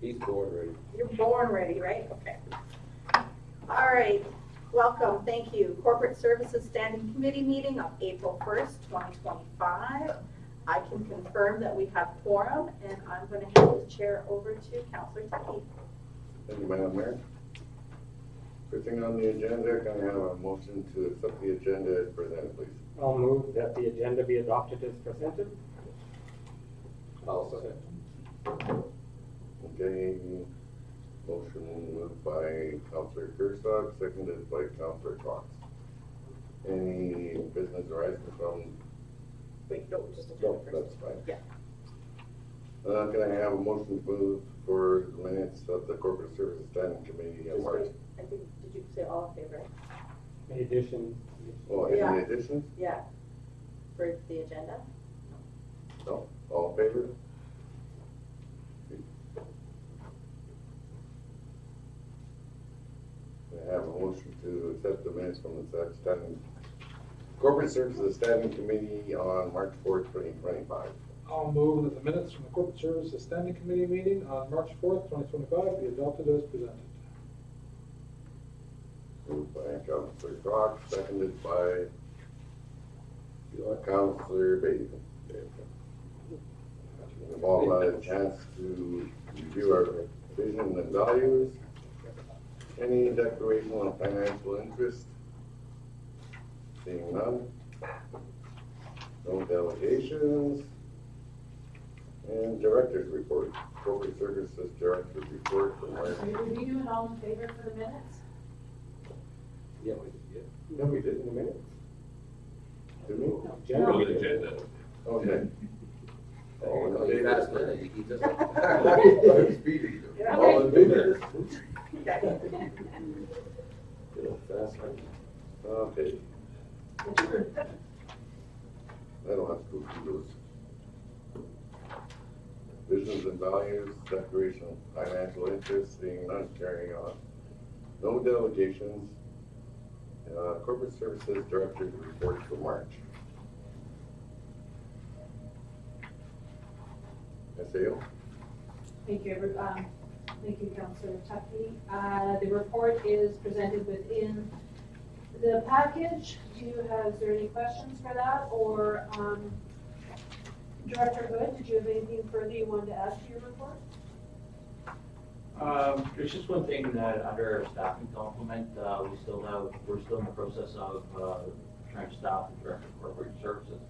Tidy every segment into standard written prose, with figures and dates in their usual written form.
He's born ready. You're born ready, right? Okay. All right, welcome, thank you. Corporate Services Standing Committee meeting of April 1st, 2025. I can confirm that we have quorum, and I'm going to hand the chair over to Councillor Tuckey. Thank you, Madam Mayor. First thing on the agenda, can I have a motion to accept the agenda as presented, please? I'll move that the agenda be adopted as presented. I'll second. Okay, motion moved by Councillor Kershaw, seconded by Councillor Cox. Any business arising from? Wait, no, just a No, second that's first. fine. Yeah. Can I have a motion to move for the minutes of the Corporate Services Standing Committee in Just March? wait, I think, did you say all in favor? In addition, Oh, any Yeah. additions? Yeah. For the agenda? No, all in favor? I have a motion to accept the minutes from the standing Corporate Services Standing Committee on March 4th, 2025. I'll move that the minutes from the Corporate Services Standing Committee meeting on March 4th, 2025 be adopted as presented. Moved by Councillor Cox, seconded by Councillor Bailey. We've all had a chance to review our vision and values. Any declaration of financial interest? Seeing none. No delegations. And director's report. Corporate Services Director's report for March. Did we do it all in favor for the minutes? Yeah, we did, no, we did in the minutes. Did we? Generally, agenda. Okay. All in Oh, you favor? fast minute, he doesn't. All in favor? Okay. Fast one. Okay. I don't have to go through those. Visions and values, declaration of financial interest, seeing none, carrying on. No delegations. Corporate Services Director's report for March. SAO? Thank you, thank you, Councillor Tuckey. The report is presented within the package. Is there any questions for that? Or Director Hood, did you have anything further you wanted to add to your report? There's just one thing that under our staffing complement, we're still in the process of trying to staff the Director of Corporate Services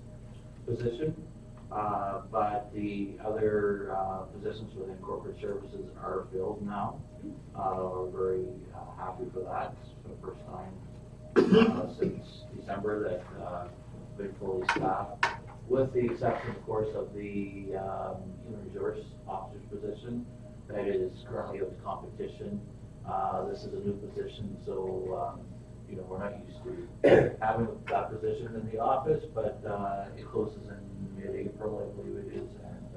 position. But the other positions within corporate services are filled now. We're very happy for that. It's the first time since December that we've been fully staffed, with the exception, of course, of the human resource officer's position that is currently out of competition. This is a new position, so we're not used to having that position in the office, but it closes in mid-April, I believe it is, and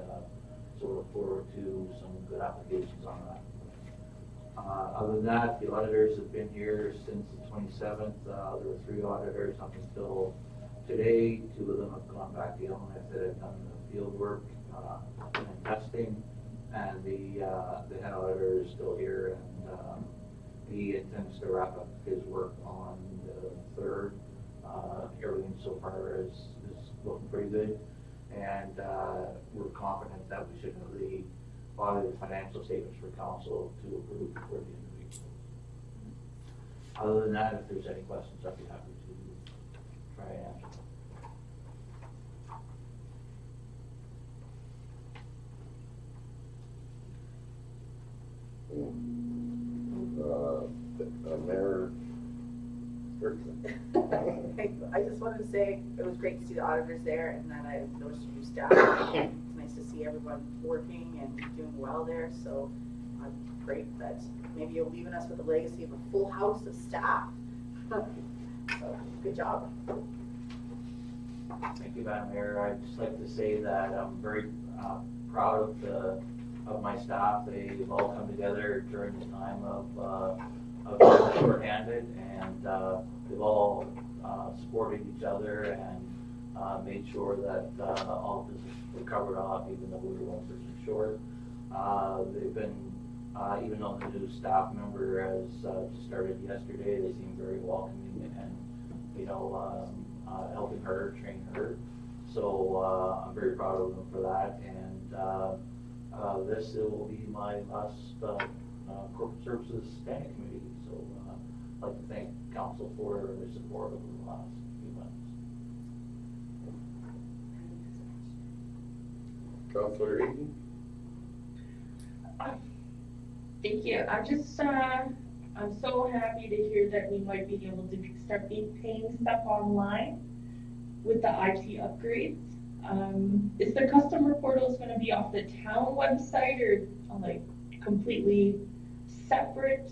so we look forward to some good applications on that. Other than that, the auditors have been here since the 27th. There were 3 auditors up until today. 2 of them have gone back to Illinois that have done the field work and testing, and the head auditor is still here, and he intends to wrap up his work on the 3rd. Everything so far is looking pretty good, and we're confident that we should have the audited financial statements for council to approve before the end of the week. Other than that, if there's any questions, I'd be happy to try and answer. Mayor I just wanted to say it was great to see the auditors there, and then I noticed new staff. It's nice to see everyone working and doing well there. So great that maybe you're leaving us with a legacy of a full house of staff. So good job. Thank you, Madam Mayor. I'd just like to say that I'm very proud of my staff. They've all come together during this time of short-handed, and they've all supported each other and made sure that all businesses were covered off, even though we were 1 person short. They've been Even though the new staff member has just started yesterday, they seem very welcoming and, helping her, train her. So I'm very proud of them for that. And this will be my last corporate services standing committee. So I'd like to thank council for their support over the last few months. Councillor Eaton? Thank you. I'm so happy to hear that we might be able to start paying stuff online with the IT upgrades. Is the customer portals going to be off the town website or like completely separate?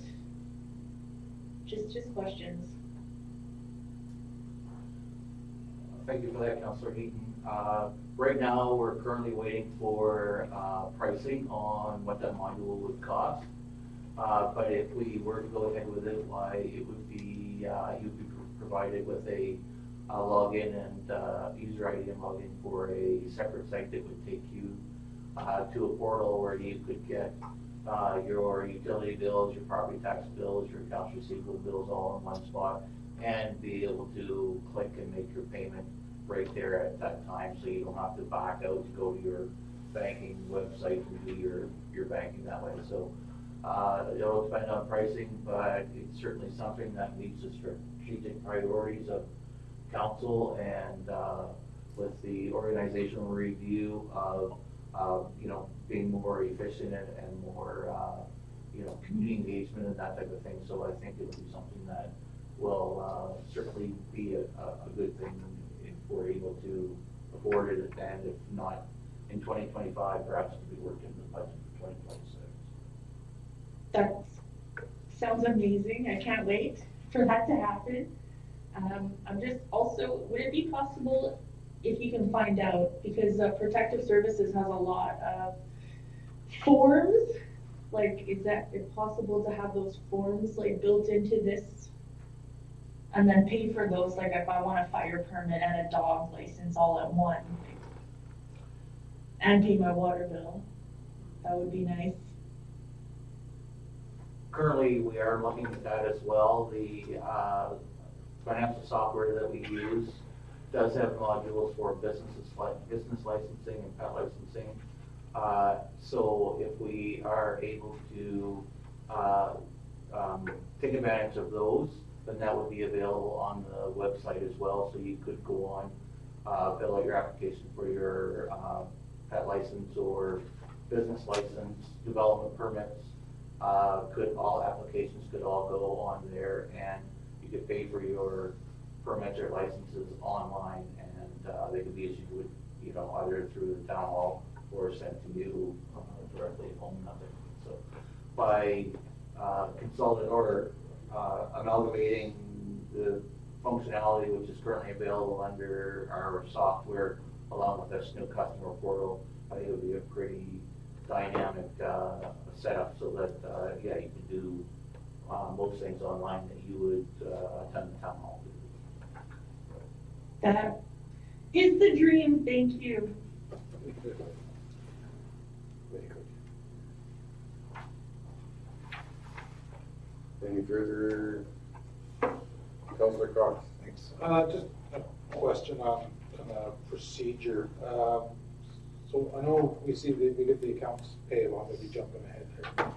Just questions. Thank you for that, Councillor Heaton. Right now, we're currently waiting for pricing on what that module would cost. But if we were to go ahead with it, it would be, you'd be provided with a login and user ID and login for a separate site that would take you to a portal where you could get your utility bills, your property tax bills, your accounts receivable bills all in one spot, and be able to click and make your payment right there at that time, so you don't have to back out to go to your banking website and do your banking that way. So it'll depend on pricing, but it's certainly something that meets the strategic priorities of council, and with the organizational review of being more efficient and more community engagement and that type of thing. So I think it'll be something that will certainly be a good thing if we're able to afford it, and if not in 2025, perhaps to be worked into the budget for 2026. That sounds amazing. I can't wait for that to happen. I'm just also, would it be possible if you can find out, because Protective Services has a lot of forms, like is it possible to have those forms like built into this and then pay for those, like if I want a fire permit and a dog license all at one and pay my water bill? That would be nice. Currently, we are looking at that as well. The financial software that we use does have modules for business licensing and pet licensing. So if we are able to take advantage of those, then that would be available on the website as well. So you could go on, fill out your application for your pet license or business license, development permits. All applications could all go on there, and you could pay for your permits or licenses online, and they could be issued with, either through the town hall or sent to you directly at home. Nothing. So by consulting or amalgamating the functionality which is currently available under our software, along with this new customer portal, I think it would be a pretty dynamic setup, so that you can do most things online that you would attend the town hall. That is the dream. Thank you. Very good. Any further? Councillor Cox? Thanks. Just a question on procedure. So I know we get the accounts payable. I'm going to be jumping ahead there.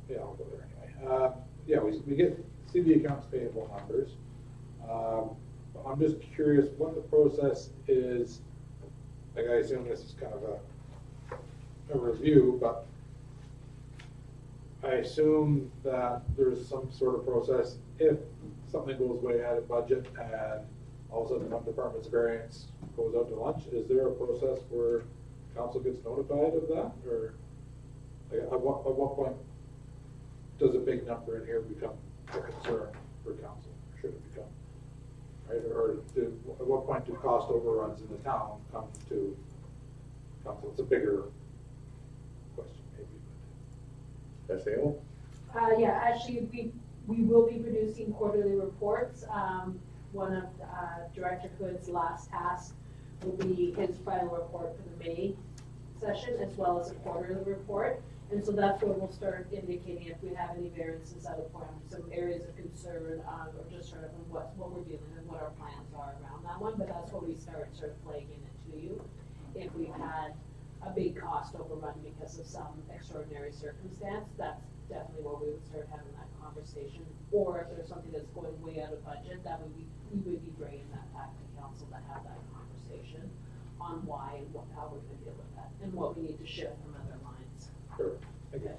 Yeah, I'll go there anyway. We see the accounts payable numbers. I'm just curious what the process is. Like, I assume this is kind of a review, but I assume that there's some sort of process if something goes way out of budget and all of a sudden one department's variance goes out to lunch. Is there a process where council gets notified of that, or like, at what point does a big number in here become a concern for council? Or should it become, right? Or at what point do cost overruns in the town come to council? It's a bigger question, maybe. SAO? Yeah, actually, we will be producing quarterly reports. One of Director Hood's last tasks will be his final report for the May session as well as a quarterly report. And so that's where we'll start indicating if we have any variances out of point, some areas of concern, or just sort of what we're dealing and what our plans are around that one. But that's where we start flagging it to you. If we've had a big cost overrun because of some extraordinary circumstance, that's definitely where we would start having that conversation. Or if there's something that's going way out of budget, that would be, we would be bringing that back to council to have that conversation on why and how we're gonna deal with that and what we need to shift from other lines. Sure. Okay.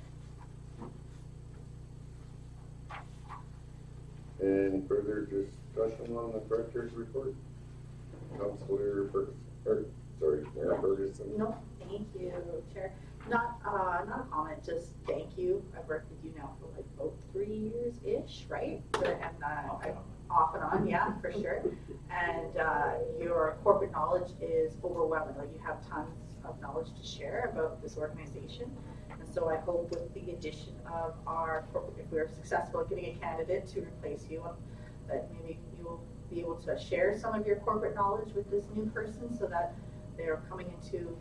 Any further discussion on the director's report? Councilor Mayor Ferguson. No, thank you, Chair. Not a comment, just thank you. I've worked with you now for like about 3 years-ish, right? And off and on, yeah, for sure. And your corporate knowledge is overwhelming. Like, you have tons of knowledge to share about this organization. And so I hope with the addition of our corporate, if we're successful at getting a candidate to replace you, that maybe you will be able to share some of your corporate knowledge with this new person so that they're coming into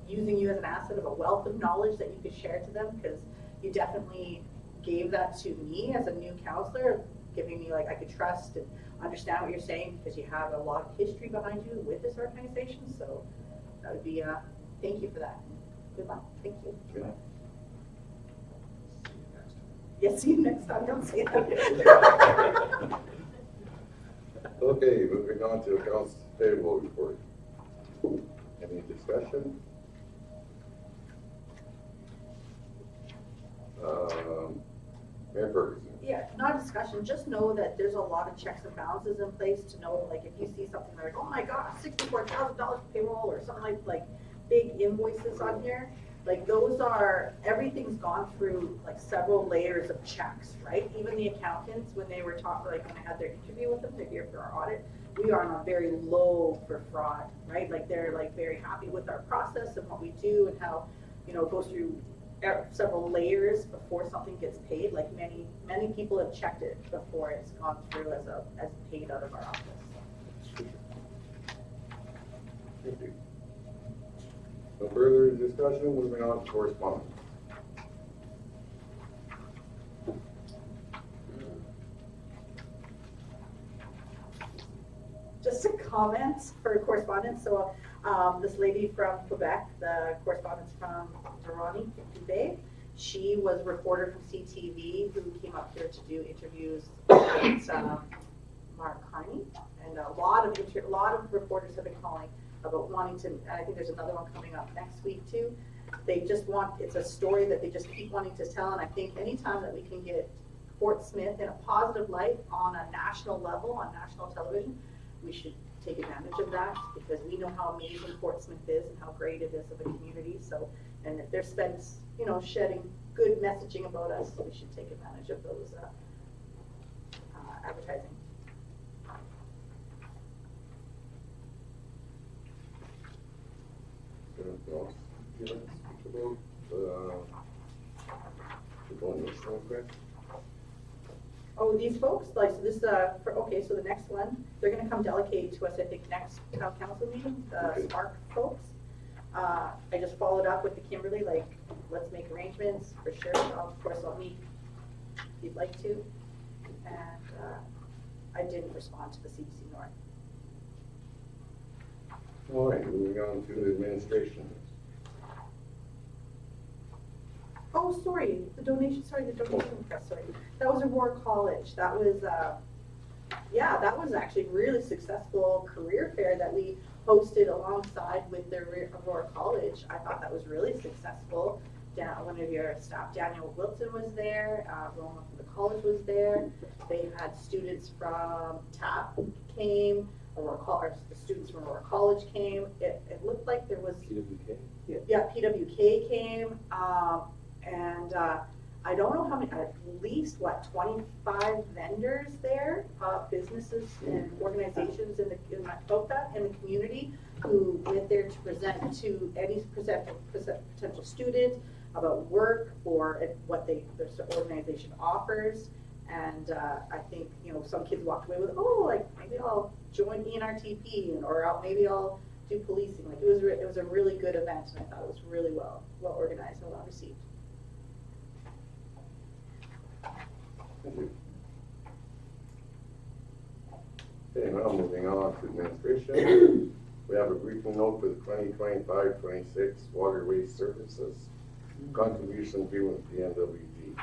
using you as an asset of a wealth of knowledge that you could share to them, because you definitely gave that to me as a new counselor, giving me, like, I could trust and understand what you're saying because you have a lot of history behind you with this organization. So that would be thank you for that. Good luck. Thank you. Okay. Yes, see you next time. Don't say that. Okay, moving on to accounts payable report. Any discussion? Mayor Ferguson. Yeah, not a discussion, just know that there's a lot of checks and balances in place to know, like, if you see something like, oh my gosh, $64,000 payroll or something like big invoices on here, like, those are, everything's gone through like several layers of checks, right? Even the accountants, when they were talking, like when I had their interview with them, they're here for our audit, we are on a very low for fraud, right? Like, they're like very happy with our process and what we do and how, you know, it goes through several layers before something gets paid. Like, many people have checked it before it's gone through as paid out of our office. Thank you. No further discussion, moving on to correspondence. Just a comment for correspondence. So this lady from Quebec, the correspondence from Durrani Dubé, she was a reporter from CTV who came up here to do interviews with Mark Carney, and a lot of reporters have been calling about wanting to, and I think there's another one coming up next week too. They just want, it's a story that they just keep wanting to tell, and I think anytime that we can get Fort Smith in a positive light on a national level, on national television, we should take advantage of that, because we know how amazing Fort Smith is and how great it is of a community. So, and if they're spent, you know, shedding good messaging about us, we should take advantage of those advertising. Anything else you'd like to speak about the donation request? Oh, these folks, like, so this, okay, so the next one, they're gonna come delegate to us, I think, next town council meeting, the Spark folks. I just followed up with the Kimberly, like, let's make arrangements, for sure. Of course, I'll meet if you'd like to. And I didn't respond to the CBC North. All right, moving on to administration. Oh, sorry, the donation request, sorry. That was Aurora College. That was, yeah, that was actually a really successful career fair that we hosted alongside with the Aurora College. I thought that was really successful. One of your staff, Daniel Wilson, was there. Roma from the college was there. They had students from TAP came. The students from Aurora College came. It looked like there was PWK? Yeah, PWK came, and I don't know how many, at least 25 vendors there, businesses and organizations in the community, who went there to present to any potential student about work or what their organization offers. And I think, you know, some kids walked away with, oh, like, maybe I'll join ENRTP, or maybe I'll do policing. Like, it was a really good event, and I thought it was really well organized and well received. Thank you. Okay, now moving on to administration. We have a briefing note for the 2025-26 water waste services contribution due with the NWD.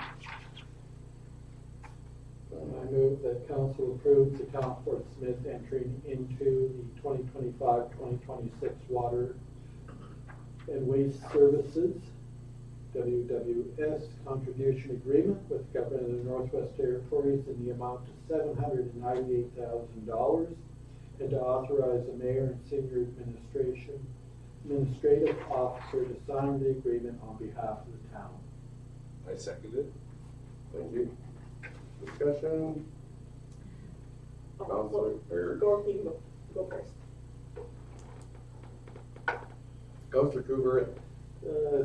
I move that council approves the town of Fort Smith entering into the 2025-2026 water and waste services WWS contribution agreement with the government of the Northwest Territories in the amount of $798,000, and to authorize the mayor and senior administrative officer to sign the agreement on behalf of the town. I second it. Thank you. Discussion? Counselor, or Go first. Counselor Cougar?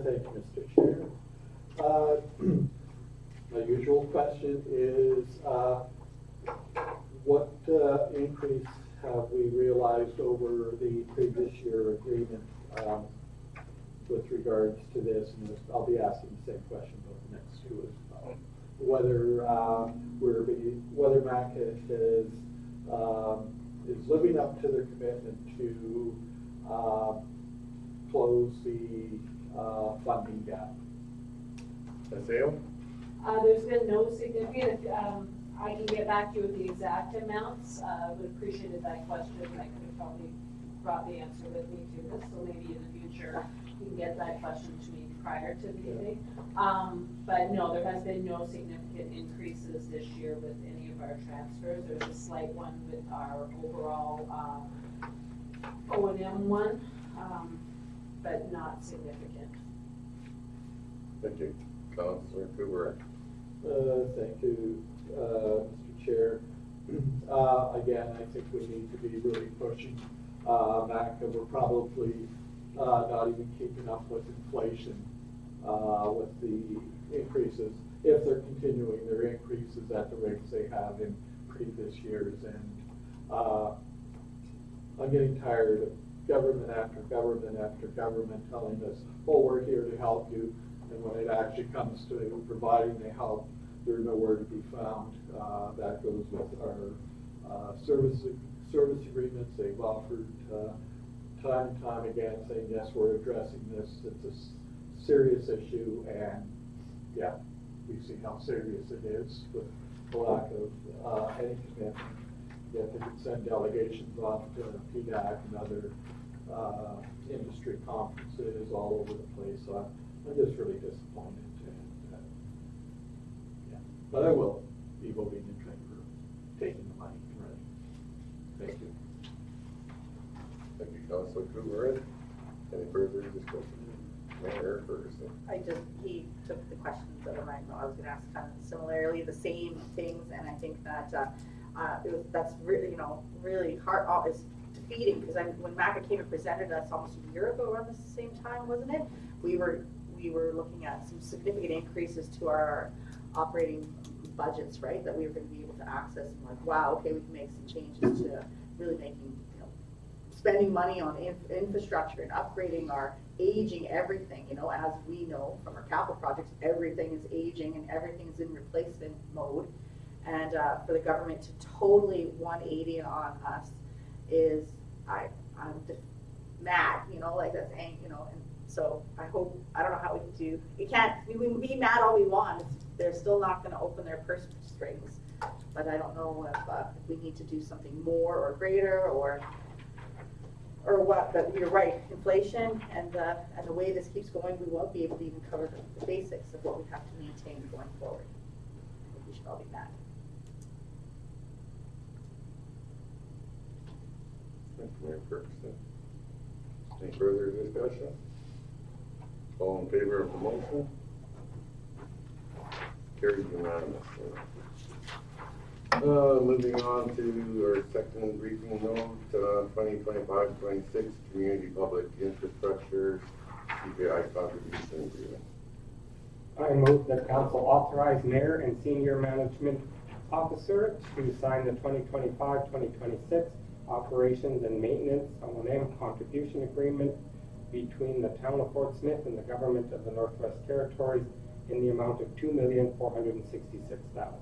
Thank you, Mr. Chair. My usual question is, what increase have we realized over the previous year agreement with regards to this? And I'll be asking the same question about the next two as well. Whether MAC is living up to their commitment to close the funding gap. Aseo? There's been no significant, I can get back to you with the exact amounts. Would appreciated that question. I could have probably brought the answer with me to this, so maybe in the future you can get that question to me prior to the meeting. But no, there has been no significant increases this year with any of our transfers. There's a slight one with our overall O&M one, but not significant. Thank you. Counselor Cougar? Thank you, Mr. Chair. Again, I think we need to be really pushing MAC, and we're probably not even keeping up with inflation with the increases, if they're continuing their increases at the rates they have in previous years. And I'm getting tired of government after government after government telling us, oh, we're here to help you. And when it actually comes to providing the help, they're nowhere to be found. That goes with our service agreements. They've offered time and time again saying, yes, we're addressing this. It's a serious issue, and yeah, we see how serious it is with the lack of any commitment. Yet they could send delegations off to PDAC and other industry conferences all over the place. So I'm just really disappointed. And, yeah. But I will be voting in favor of taking the money and running. Thank you. Thank you, Counselor Cougar. Any further discussion? Mayor Ferguson? He took the questions out of my mouth. I was going to ask kind of similarly the same things, and I think that that's really, really hard. It's defeating, because when MACA came and presented us almost a year ago around the same time, wasn't it? We were looking at some significant increases to our operating budgets, right? That we were going to be able to access, and like, wow, okay, we can make some changes to really making, spending money on infrastructure and upgrading our aging everything. As we know from our capital projects, everything is aging and everything is in replacement mode. And for the government to totally 180 on us is, I'm just mad, like that's, and so I don't know how we can do, we can be mad all we want, they're still not going to open their purse strings. But I don't know if we need to do something more or greater or what. But you're right, inflation and the way this keeps going, we won't be able to even cover the basics of what we have to maintain going forward. I think we should all be mad. Thank you, Mayor Ferguson. Any further discussion? All in favor of the motion? Carried unanimously. Moving on to our second briefing note, 2025-26 Community Public Infrastructure CPI Contribution Agreement. I move that council authorize mayor and senior management officer to sign the 2025-2026 operations and maintenance, O&M contribution agreement between the town of Fort Smith and the government of the Northwest Territories in the amount of $2,466,000.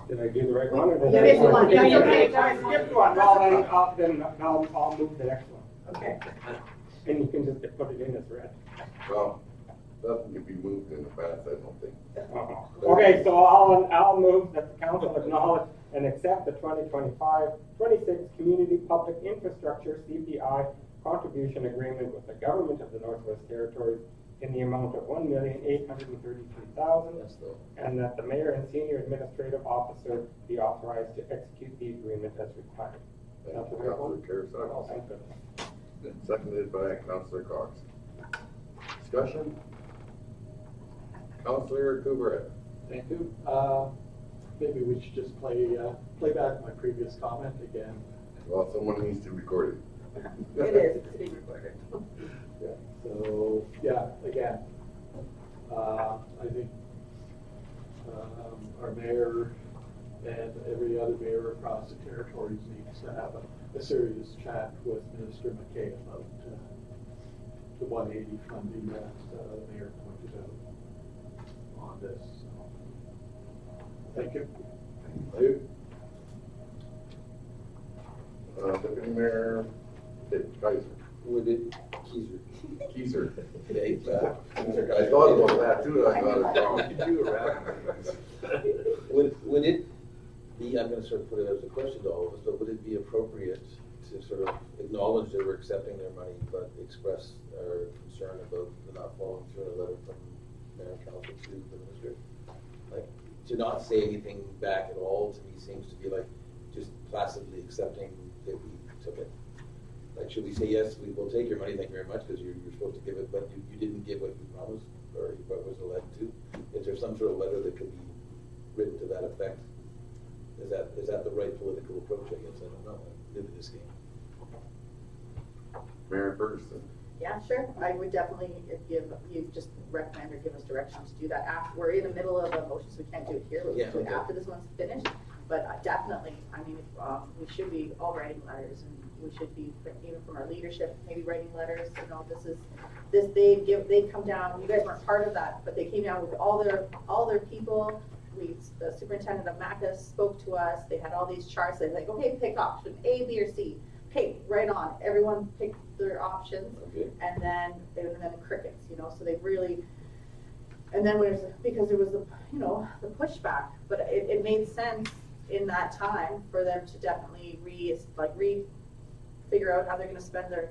Did I do the right one? Or did You I- missed one. Yeah, That's okay. I skipped one. Well, then I'll move the next one. Okay. And you can just put it in as read. Well, nothing can be moved in the past, I don't think. Okay, so I'll move that the council acknowledge and accept the 2025-26 Community Public Infrastructure CPI contribution agreement with the government of the Northwest Territories in the amount of $1,833,000, That's the, and that the mayor and senior administrative officer be authorized to execute the agreement as required. Thank That's you, the right one? Councilor Carasar. Oh, thank goodness. Seconded by Councilor Cox. Discussion? Councilor Cougar. Thank you. Maybe we should just play back my previous comment again. Well, someone needs to record it. It is, it's being recorded. Yeah, so, yeah, again, I think our mayor and every other mayor across the territories needs to have a serious chat with Minister McKay about the 180 funding that the mayor pointed out on this. So, thank you. Thank you. Deputy Mayor Kaiser. would it, Keiser. Keiser. Okay, I thought about that too, I got it wrong. You can do it right. Would it be, I'm gonna sort of put it as a question to all of us, but would it be appropriate to sort of acknowledge that we're accepting their money, but express our concern about the not following through on a letter from mayor and council to the minister? Like, to not say anything back at all, to me, seems to be like just placidly accepting that we took it. Like, should we say, yes, we will take your money, thank you very much, because you're supposed to give it, but you didn't give what you promised, or what was led to? Is there some sort of letter that could be written to that effect? Is that the right political approach, I guess? I don't know. I'm new to this game. Mayor Ferguson. Yeah, sure. I would definitely recommend or give us direction to do that after, we're in the middle of a motion, so we can't do it here, but we Yeah, can do it okay. after this one's finished. But definitely, I mean, we should be all writing letters, and we should be, even from our leadership, maybe writing letters, they come down, you guys weren't part of that, but they came down with all their people. The superintendent of MACA spoke to us, they had all these charts, they're like, okay, pick option A, B, or C. Okay, right on, everyone picked their options, Okay. and then crickets, so they really, and then because there was the pushback, but it made sense in that time for them to definitely figure out how they're gonna spend their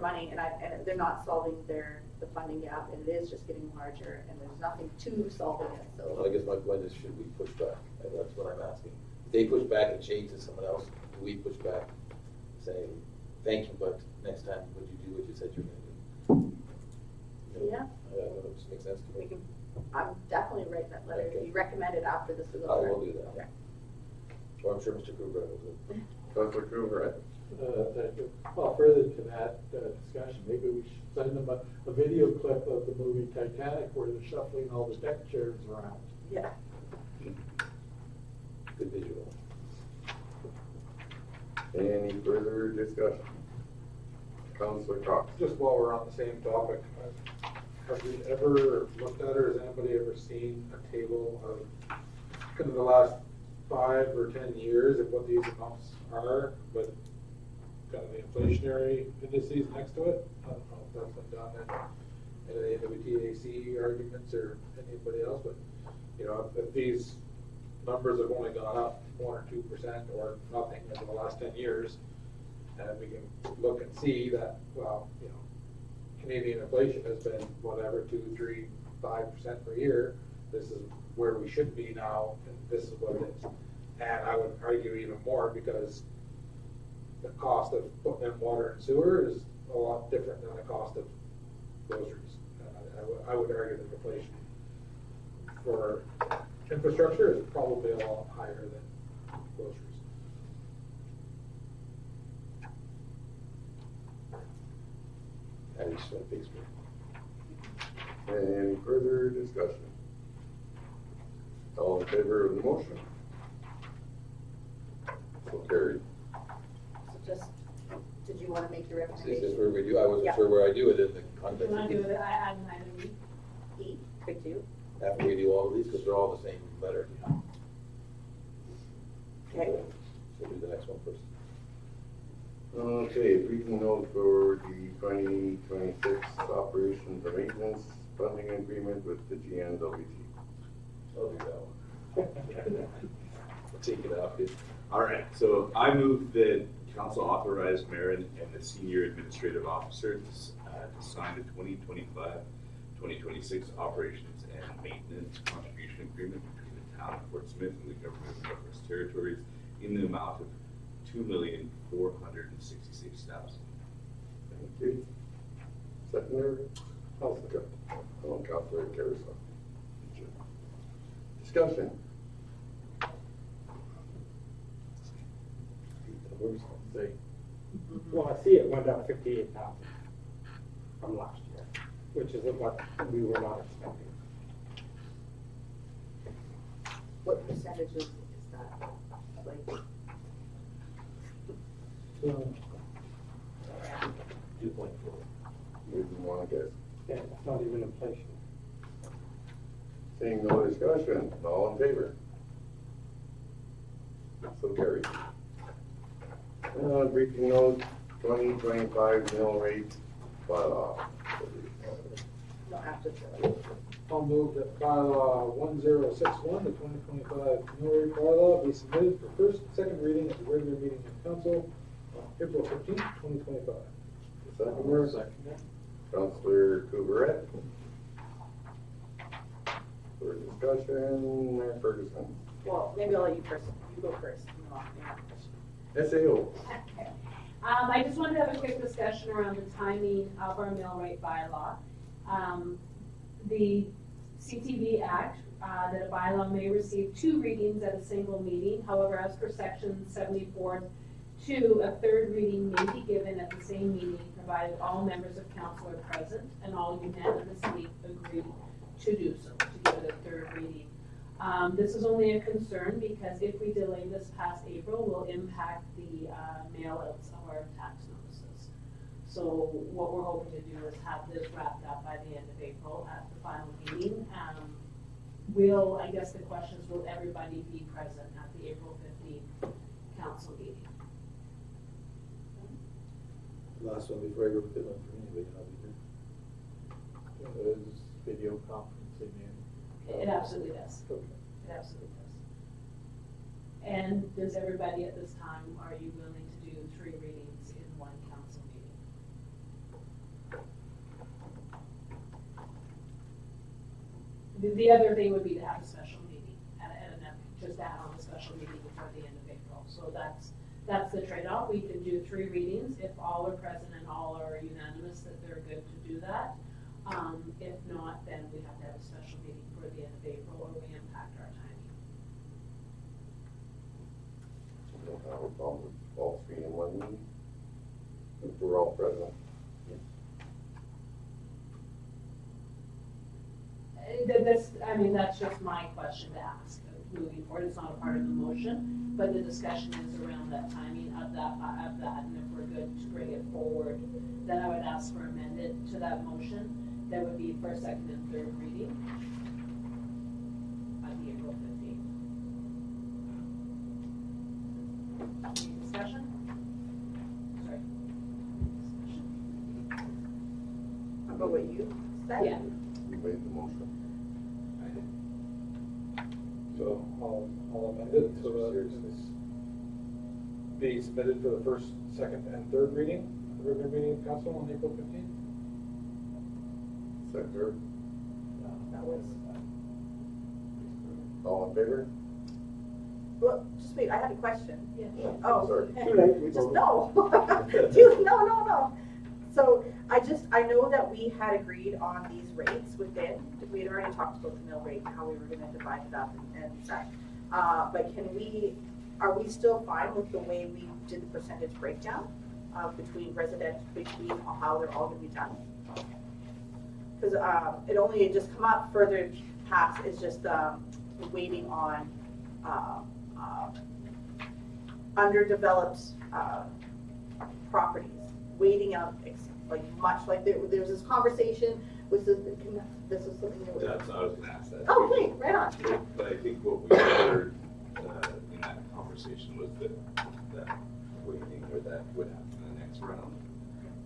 money, and they're not solving the funding gap, and it is just getting larger, and there's nothing to solving it, Well, I so. guess my point is, should we push back? And that's what I'm asking. If they push back and change to someone else, do we push back, saying, thank you, but next time, would you do what you said you were gonna do? Yeah. I don't know, it just makes sense to me. I'm definitely writing that letter, Okay. you recommended after this was I over. will do that. Okay. Or I'm sure Mr. Kruger will do. Councilor Cougar. Thank you. Well, further to that discussion, maybe we should send them a video clip of the movie Titanic where they're shuffling all the deck chairs around. Yeah. Good visual. Any further discussion? Councilor Cox. Just while we're on the same topic, have we ever looked at, or has anybody ever seen a table of kind of the last 5 or 10 years of what these amounts are, but kind of the inflationary indices next to it? I don't know if that's been done in any WTAC arguments or anybody else, but, if these numbers have only gone up 1 or 2% or nothing over the last 10 years, and we can look and see that, well, Canadian inflation has been whatever, 2, 3, 5% per year. This is where we should be now, and this is what it is. And I would argue even more because the cost of putting in water and sewer is a lot different than the cost of groceries. I would argue that inflation for infrastructure is probably a lot higher than groceries. At least on Facebook. Any further discussion? All in favor of the motion? carried. So just, did you wanna make your Is this recommendation? where we do, I wasn't Yeah. sure where I do it in the You context wanna of do these. it, I add an item E? E, could do. After we do all of these, because they're all the same letter. Okay. So do the next one first. Okay, briefing note for the 2026 operations and maintenance funding agreement with the GNWT. I'll do that one. I'll take it off. All right, so I move that council authorize Marin and the senior administrative officer to sign the 2025-2026 operations and maintenance contribution agreement between the town of Fort Smith and the government of the Northwest Territories in the amount of $2,466,000. Thank you. Seconder? I'll second. Councilor Carousel. Discussion. Say, Well, I see it went up 58,000 from last year, which is what we were not expecting. What percentages is that? Like, 2.4. Wouldn't want to guess. Yeah, it's not even inflation. Seeing no discussion, all in favor? So carried. Briefing note, 2025 mill rate bylaw. no, after the, I'll move that bylaw 1061, the 2025 mill rate bylaw, be submitted for first and second reading at the regular meeting of council on April 15th, 2025. Seconder, Councilor Couverette. For discussion, Mayor Ferguson. well, maybe I'll let you first, you go first, and then I'll ask a question. SAO. I just wanted to have a quick discussion around the timing of our mill rate bylaw. The CTV Act, that a bylaw may receive 2 readings at a single meeting. However, as per section 74(2), a third reading may be given at the same meeting, provided all members of council are present and all unanimously agree to do so, to give it a third reading. This is only a concern because if we delay this past April, will impact the mail-outs of our tax notices. So what we're hoping to do is have this wrapped up by the end of April at the final meeting. I guess the question is, will everybody be present at the April 15th council meeting? Last one before I go with the one for me, but I'll be there. is video conferencing in. It absolutely does. Okay. It absolutely does. And does everybody at this time, are you willing to do 3 readings in one council meeting? The other thing would be to have a special meeting, just add on a special meeting before the end of April. So that's the trade-off. We can do 3 readings if all are present and all are unanimous that they're good to do that. If not, then we have to have a special meeting for the end of April or we impact our timing. I don't have a problem with all 3 in one meeting. If we're all present. That's just my question to ask moving forward. It's not a part of the motion, but the discussion is around that timing of that, and if we're good to bring it forward, then I would ask for amendment to that motion. That would be first, second, and third reading on the April 15th. Any discussion? Sorry. Discussion? About what you said? Yeah. You made the motion. So I'll amend it so that it's be submitted for the first, second, and third reading, at the regular meeting of council on April 15th. Seconder, That was, all in favor? well, just wait, I had a question. Yeah. Oh, Sorry. Too late, we just voted. no. No. So I know that we had agreed on these rates within, we had already talked about the mill rate, and how we were gonna divide it up and such. But are we still fine with the way we did the percentage breakdown between how they're all gonna be done? Because it had just come up further past, it's just waiting on underdeveloped properties, waiting out, like much like there was this conversation, this was something that was. That's, I was gonna ask that. Oh, okay, right on. But I think what we heard in that conversation was that waiting or that would happen in the next round.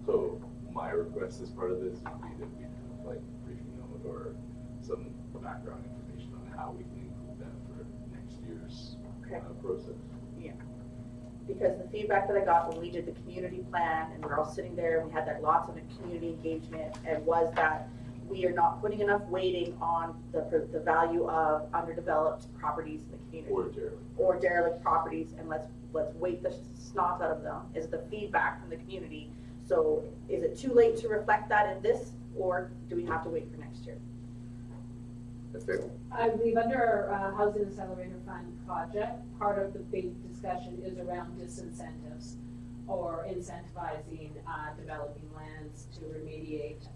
So my request as part of this would be that we kind of like briefing note or some background information on how we can include that for next year's process. Yeah. Because the feedback that I got when we did the community plan and we're all sitting there and we had that lots of community engagement, and was that we are not putting enough weighting on the value of underdeveloped properties in the community. Or derelict properties, and let's weight the snot out of them, is the feedback from the community. So is it too late to reflect that in this, or do we have to wait for next year? I believe under our Housing Accelerator Fund project, part of the big discussion is around disincentives or incentivizing developing lands to remediate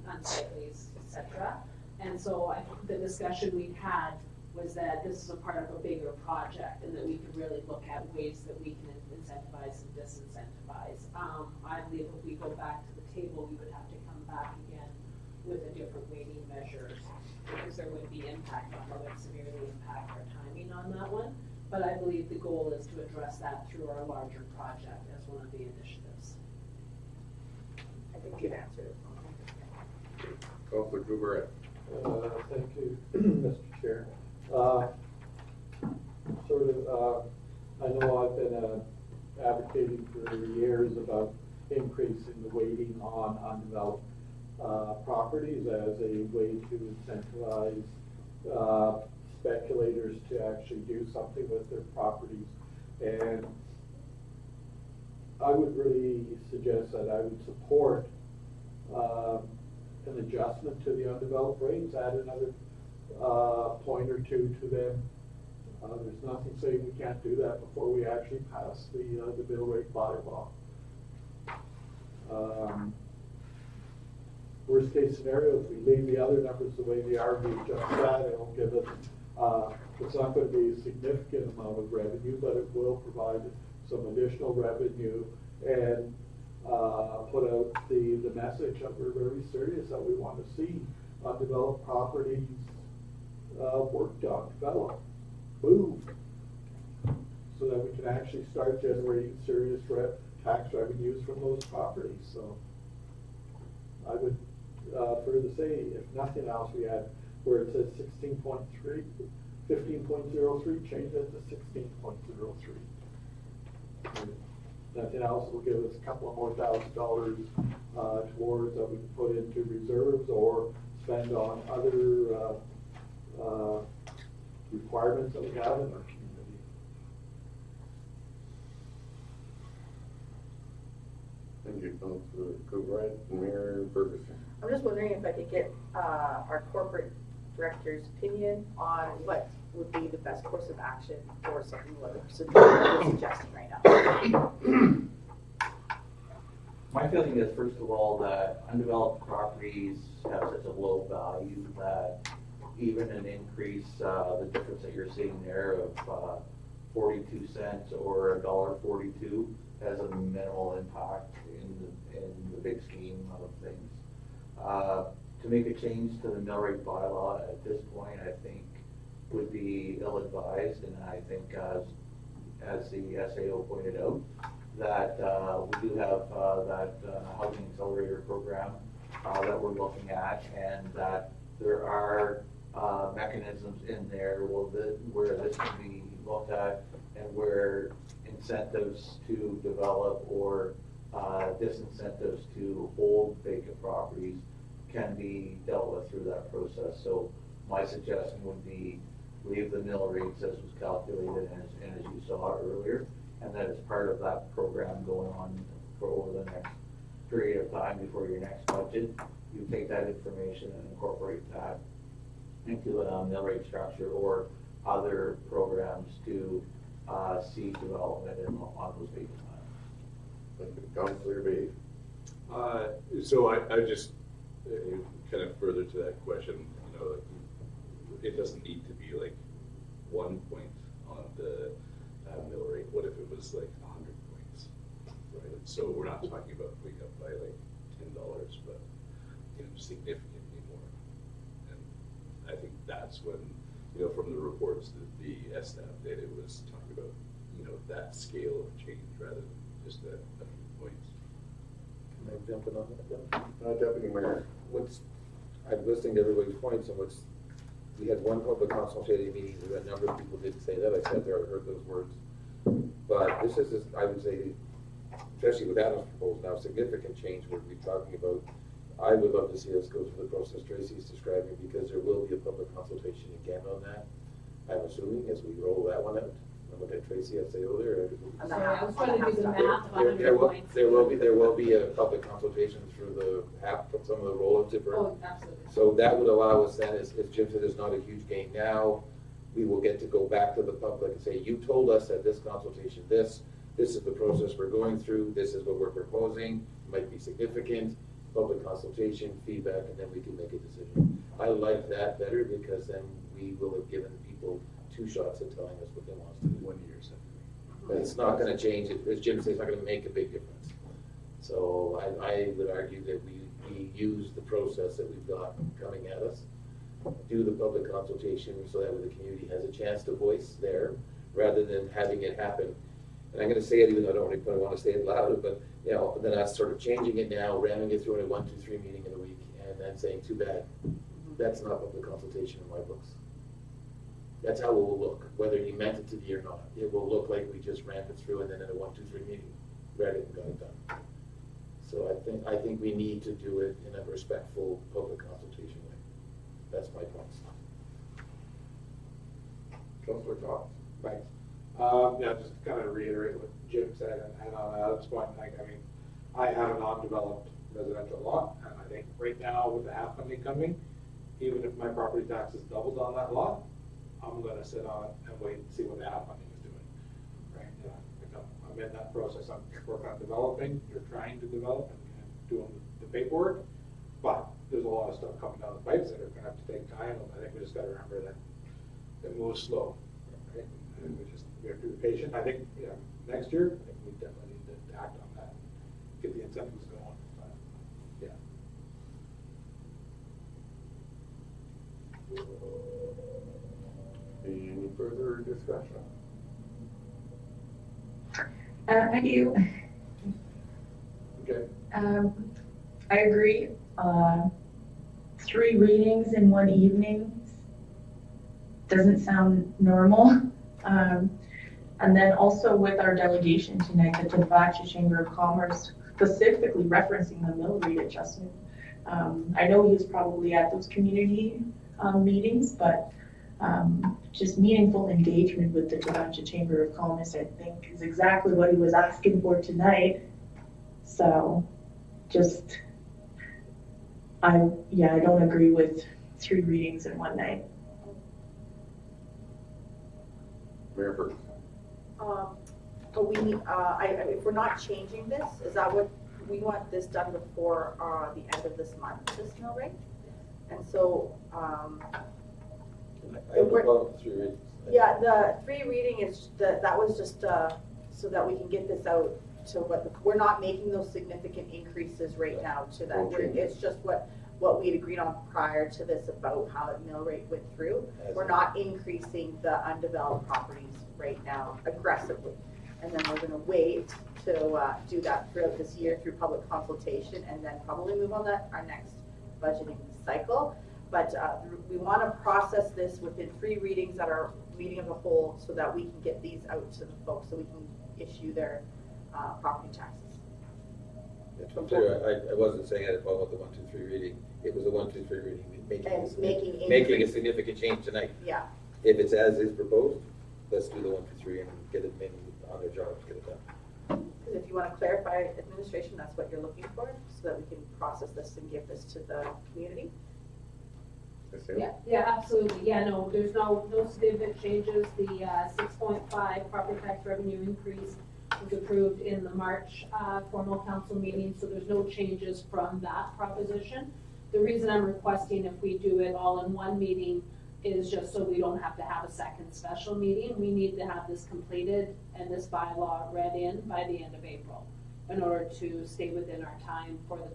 unsightlies, etc. And so the discussion we had was that this is a part of a bigger project, and that we could really look at ways that we can incentivize and disincentivize. I believe if we go back to the table, we would have to come back again with a different weighting measures, because there would be impact on what would severely impact our timing on that one. But I believe the goal is to address that through our larger project as one of the initiatives. I think you've answered it. Councilor Cougaret. Thank you, Mr. Chair. I know I've been advocating for years about increasing the weighting on undeveloped properties as a way to incentivize speculators to actually do something with their properties. And I would really suggest that I would support an adjustment to the undeveloped rates, add another point or two to them. There's nothing saying we can't do that before we actually pass the mill rate bylaw. Worst case scenario, if we leave the other numbers the way they are, we adjust that, it'll give us, it's not going to be a significant amount of revenue, but it will provide some additional revenue and put out the message that we're very serious, that we want to see undeveloped properties worked on, developed, moved, so that we can actually start generating serious tax revenues from those properties. So I would further say, if nothing else, we had where it says 16.3, 15.03, change that to 16.03. Nothing else will give us a couple of more $1,000 towards that we can put into reserves or spend on other requirements that we have in our community. Thank you, Councilor Cougaret. Mayor Ferguson. I'm just wondering if I could get our corporate director's opinion on what would be the best course of action for something like we're suggesting right now. My feeling is, first of all, that undeveloped properties have such a low value that even an increase, the difference that you're seeing there of 42 cents or $1.42 has a minimal impact in the big scheme of things. To make a change to the mill rate bylaw at this point, I think would be ill-advised, and I think as the SAO pointed out, that we do have that Housing Accelerator program that we're looking at, and that there are mechanisms in there where this can be looked at, and where incentives to develop or disincentives to hold vacant properties can be dealt with through that process. So my suggestion would be leave the mill rates as was calculated and as you saw earlier, and that as part of that program going on for over the next period of time before your next budget, you take that information and incorporate that into a mill rate structure or other programs to see development on those vacant lands. Thank you, Councilor Bay. So I just kind of further to that question, you know, it doesn't need to be like 1 point on the a mill rate, what if it was like 100 points, right? So we're not talking about going up by like $10, but, you know, significantly more. And I think that's when, you know, from the reports that the SDAP did, it was talking about, you know, that scale of change rather than just a few points. Can I jump in on that? Deputy Mayor. I'm listening to everybody's points, and we had one public consultation meeting, where a number of people did say that, I sat there, I heard those words. But this is, I would say, especially with Adam's proposal now, significant change we're talking about. I would love to see us go through the process Tracy's describing, because there will be a public consultation again on that. I'm assuming as we roll that one out. I'm looking at Tracy, I say, oh, there. On the Sorry, half- I was on the trying to half do the side. math of 100 points. There will be a public consultation through the half, some of the rollout different. Oh, absolutely. So that would allow us then, as Jim said, it's not a huge gain now. We will get to go back to the public and say, you told us at this consultation this is the process we're going through, this is what we're proposing, it might be significant, public consultation, feedback, and then we can make a decision. I like that better, because then we will have given people 2 shots at telling us what they want us to do. 1 year separately. But it's not gonna change, as Jim says, it's not gonna make a big difference. So I would argue that we use the process that we've got coming at us, do the public consultation so that way the community has a chance to voice there, rather than having it happen. And I'm gonna say it even though I don't really want to say it loud, but you know, then us sort of changing it now, ramming it through in a 1, 2, 3 meeting in a week, and then saying, too bad, that's not public consultation in my books. That's how it will look, whether you meant it to be or not. It will look like we just rammed it through and then in a 1, 2, 3 meeting, read it and got it done. So I think we need to do it in a respectful public consultation way. That's my point. Councilor Cox. Thanks. Yeah, just to kind of reiterate what Jim said, and on Adam's point, I mean, I have an undeveloped residential lot, and I think right now with the half funding coming, even if my property taxes doubled on that lot, I'm gonna sit on it and wait and see what the half funding is doing. Right, I'm in that process, I'm working on developing, you're trying to develop and doing the paperwork, but there's a lot of stuff coming down the pipes that are gonna have to take time, and I think we just gotta remember that it moves slow, right? And we have to be patient. I think, you know, next year, I think we definitely need to act on that, get the incentives going, but, yeah. Any further discussion? I do. Okay. I agree. 3 readings in 1 evening doesn't sound normal. And then also with our delegation tonight, the Tabachi Chamber of Commerce specifically referencing the mill rate adjustment. I know he was probably at those community meetings, but just meaningful engagement with the Tabachi Chamber of Commerce, I think, is exactly what he was asking for tonight. So just, I don't agree with 3 readings in 1 night. Mayor Burke. But we need, if we're not changing this, is that what, we want this done before the end of this month, this mill rate? And so, I have no problem with 3 readings. yeah, the 3 reading is, that was just so that we can get this out to we're not making those significant increases right now to that. It's just what we'd agreed on prior to this about how the mill rate went through. We're not increasing the undeveloped properties right now aggressively. And then we're gonna wait to do that throughout this year through public consultation, and then probably move on that our next budgeting cycle. But we wanna process this within 3 readings at our meeting of the whole, so that we can get these out to the folks, so we can issue their property taxes. To be clear, I wasn't saying I had a problem with the 1, 2, 3 reading. It was a 1, 2, 3 reading, making a significant change tonight. Yeah. If it's as is proposed, let's do the 1, 2, 3 and get it maybe on their job, get it done. Because if you want to clarify administration, that's what you're looking for, so that we can process this and give this to the community. Yeah, absolutely. Yeah, no, there's no significant changes. The 6.5 property tax revenue increase was approved in the March formal council meeting, so there's no changes from that proposition. The reason I'm requesting if we do it all in 1 meeting is just so we don't have to have a second special meeting. We need to have this completed and this bylaw read in by the end of April in order to stay within our time for the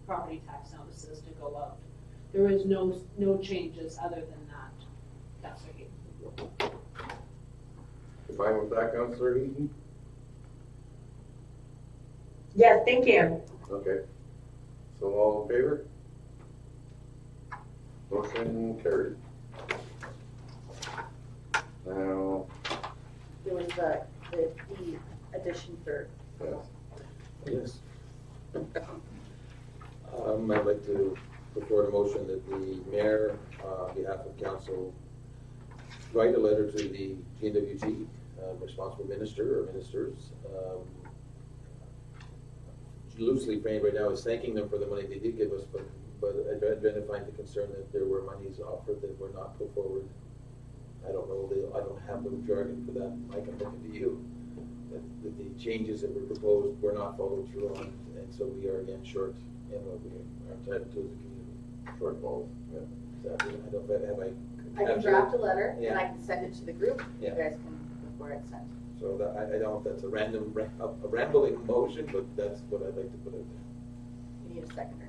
property tax notices to go out. There is no changes other than that. That's okay. You fine with that, Councillor Eaton? Yes, thank you. Okay. So all in favor? Motion carried. Now, There was the addition for, yes, Yes. I'd like to put forward a motion that the mayor, on behalf of council, write a letter to the GNWT, responsible minister or ministers, loosely framed right now as thanking them for the money they did give us, but identifying the concern that there were monies offered that were not put forward. I don't know, I don't have the jargon for that, Mike, I'm looking to you. That the changes that were proposed were not followed through on, and so we are again short in what we are entitled to as a community. shortfalls, yeah. Exactly. I don't, have I? I can draft a letter and Yeah. I can send it to the group. You Yeah. guys can, before it's sent. So that, I don't know if that's a rambling motion, but that's what I'd like to put out there. You need a seconder.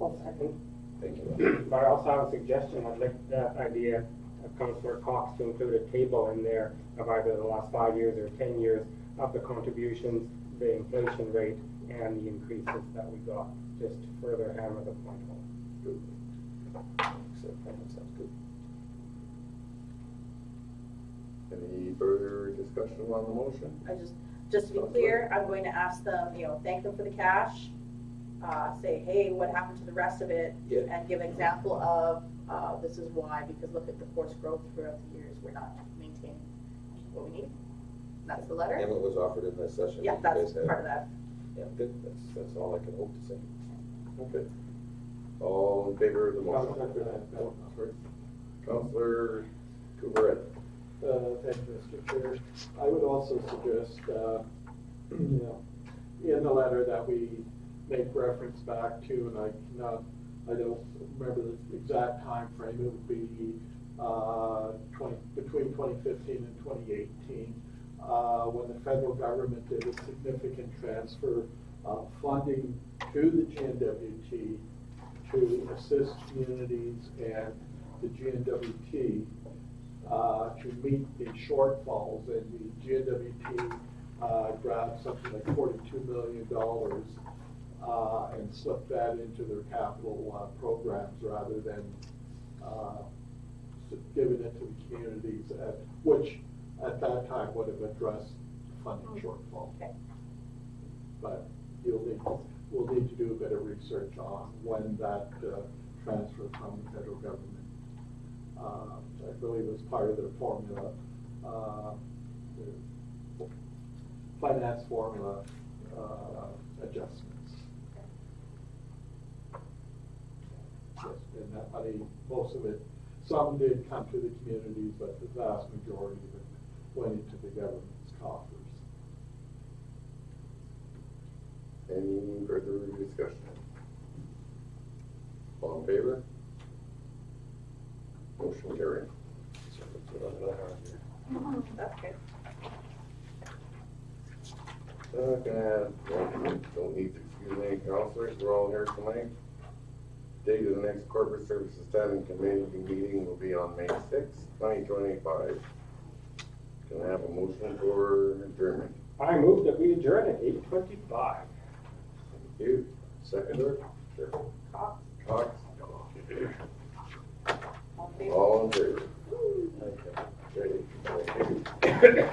I'll second. Thank you. But I also have a suggestion. I'd like that idea of Councillor Cox to include a table in there of either the last 5 years or 10 years of the contributions, the inflation rate, and the increases that we got, just to further hammer the point home. Good. So, that sounds good. Any further discussion on the motion? I just to be clear, I'm going to ask them, thank them for the cash. Say, hey, what happened to the rest of it? Yeah. And give an example of, this is why, because look at the forced growth throughout the years, we're not maintaining what we need. That's the letter? And what was offered in that session? Yeah, that you that's guys had. part of that. Yeah, good, that's all I can hope to say. Okay. All in favor of the motion? Councillor, Councillor Couverette. Thank you, Mr. Chair. I would also suggest, in the letter that we make reference back to, and I don't remember the exact time frame. It would be between 2015 and 2018, when the federal government did a significant transfer of funding to the GNWT to assist communities and the GNWT to meet the shortfalls, and the GNWT grabbed something like $42 million and slipped that into their capital programs rather than giving it to the communities, which at that time would have addressed the funding shortfall. Okay. But we'll need to do a bit of research on when that transfer from the federal government. I believe it was part of their formula, their finance formula adjustments. Yes, and that money, most of it, some did come to the communities, but the vast majority of it went into the government's coffers. Any further discussion? All in favor? Motion carried. That's good. Don't need to excuse any councillors, we're all here tonight. Date of the next corporate services standing committee meeting will be on May 6th, 2025. Can I have a motion for adjournment? I move that we adjourn at 8:25. Thank you. Seconder? Sure. Cox. Cox? All in favor? All in favor? Okay. Ready? Thank you.